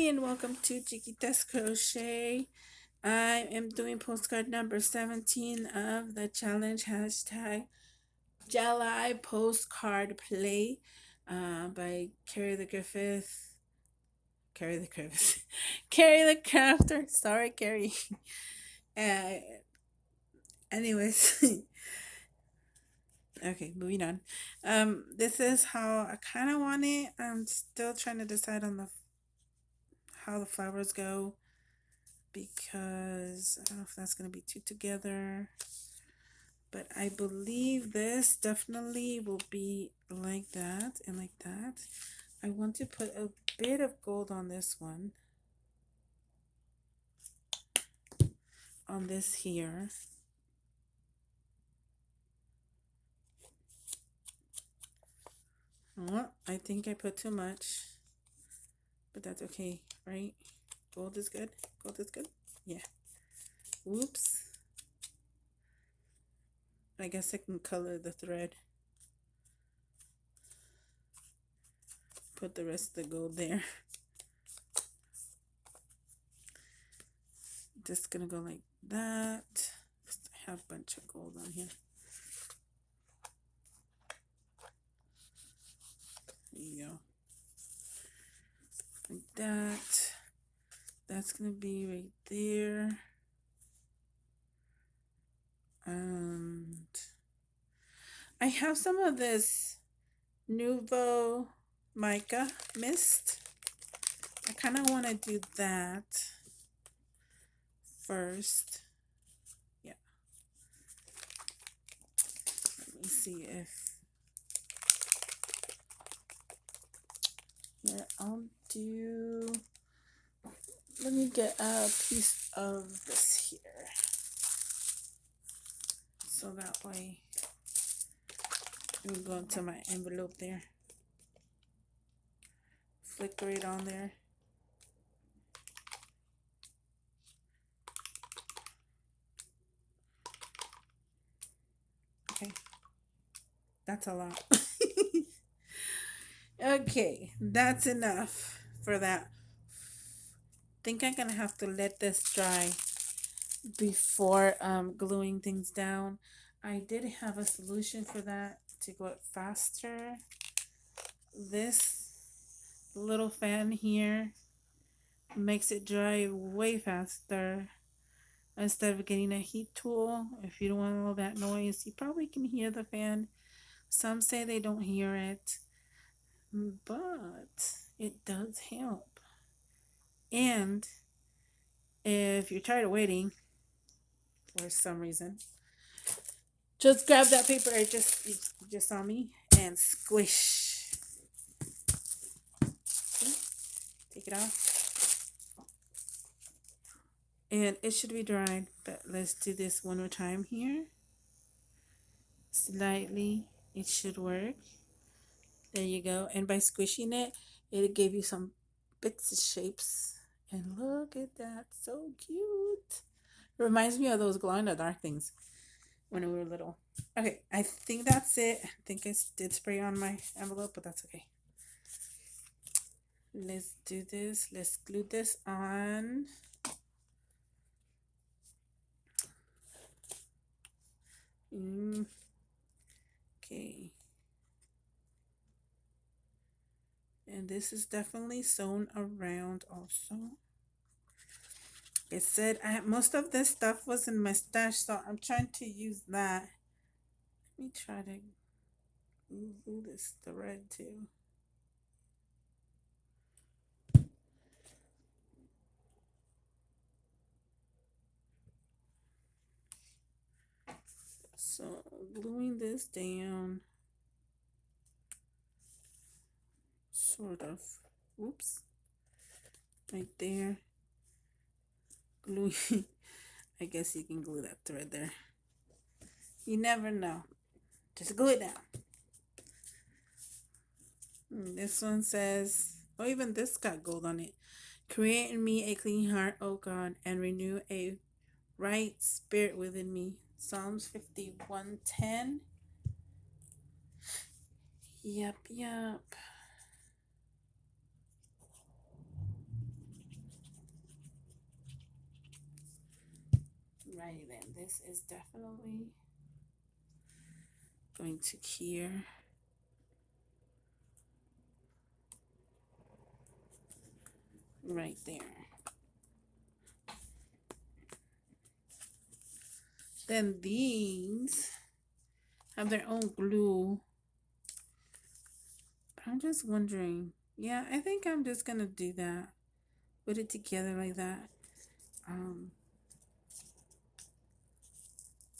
and welcome to Chiquitas Crochet. I am doing postcard number 17 of the challenge hashtag July Postcard Play by Carrie the Griffith. Carrie the Griffith. Carrie the Crafter. Sorry, Carrie. Uh, anyways, okay, moving on. This is how I kind of want it. I'm still trying to decide on the how the flowers go because I don't know if that's going to be two together, but I believe this definitely will be like that and like that. I want to put a bit of gold on this one, on this here. Oh, I think I put too much, but that's okay, right? Gold is good. Gold is good. Yeah. Oops. I guess I can color the thread. Put the rest of the gold there. Just gonna go like that. I have a bunch of gold on here. There you go. Like that. That's gonna be right there. And I have some of this Nuvo mica mist. I kind of want to do that first. Yeah. Let me see if. Yeah, I'll do. Let me get a piece of this here. So that way it will go into my envelope there. Flicker it on there. Okay. That's a lot. Okay, that's enough for that. Think I'm gonna have to let this dry before gluing things down. I did have a solution for that to go it faster. This little fan here makes it dry way faster instead of getting a heat tool. If you don't want all that noise, you probably can hear the fan. Some say they don't hear it, but it does help. And if you're tired of waiting for some reason, just grab that paper I just saw me and squish. Okay, take it off. And it should be dried, but let's do this one more time here. Slightly, it should work. There you go. And by squishing it, it'll give you some bits of shapes. And look at that, so cute. It reminds me of those glow in the dark things when we were little. Okay, I think that's it. I think I did spray on my envelope, but that's okay. Let's do this. Let's glue this on. Okay. And this is definitely sewn around also. It said most of this stuff was in my stash, so I'm trying to use that. Let me try to glue this thread too. So gluing this down, sort of. Oops, right there. Gluing. I guess you can glue that thread there. You never know. Just glue it down. This one says, oh, even this got gold on it. Create in me a clean heart, O God, and renew a right spirit within me. Psalms 51:10. Yep. Alrighty then, this is definitely going to here. Right there. Then these have their own glue. I'm just wondering. Yeah, I think I'm just gonna do that. Put it together like that. Um.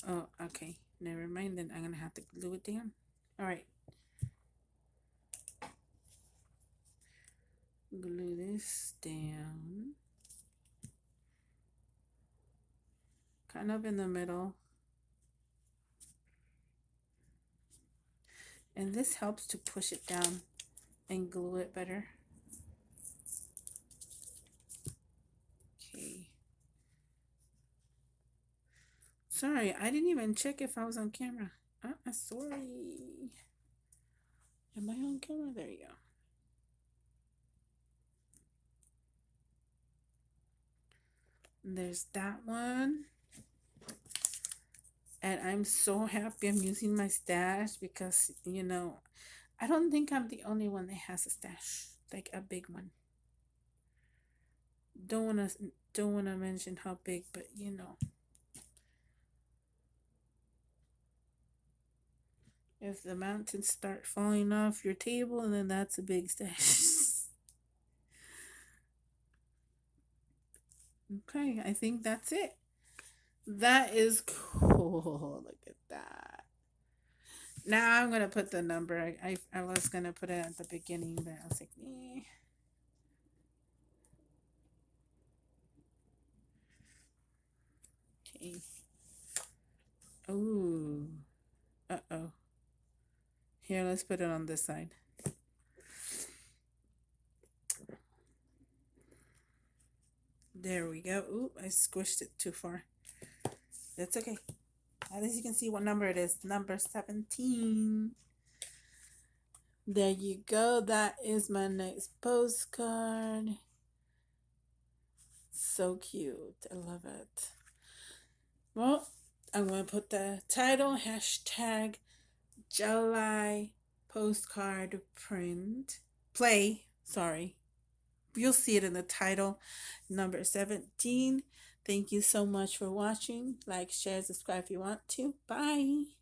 Oh, okay. Never mind. Then I'm gonna have to glue it down. All right. Glue this down. Kind of in the middle. And this helps to push it down and glue it better. Okay. Sorry, I didn't even check if I was on camera. Sorry. Am I on camera? There you go. There's that one. And I'm so happy I'm using my stash because, I don't think I'm the only one that has a stash, like a big one. Don't wanna mention how big, but if the mountains start falling off your table, then that's a big stash. Okay, I think that's it. That is cool. Look at that. Now I'm gonna put the number. I was gonna put it at the beginning, but I was like, eh. Okay. Ooh. Uh-oh. Here, let's put it on this side. There we go. Ooh, I squished it too far. That's okay. At least you can see what number it is. Number 17. There you go. That is my next postcard. So cute. I love it. Well, I'm going to put the title hashtag July postcard print play. Sorry. You'll see it in the title. Number 17. Thank you so much for watching. Like, share, subscribe if you want to. Bye.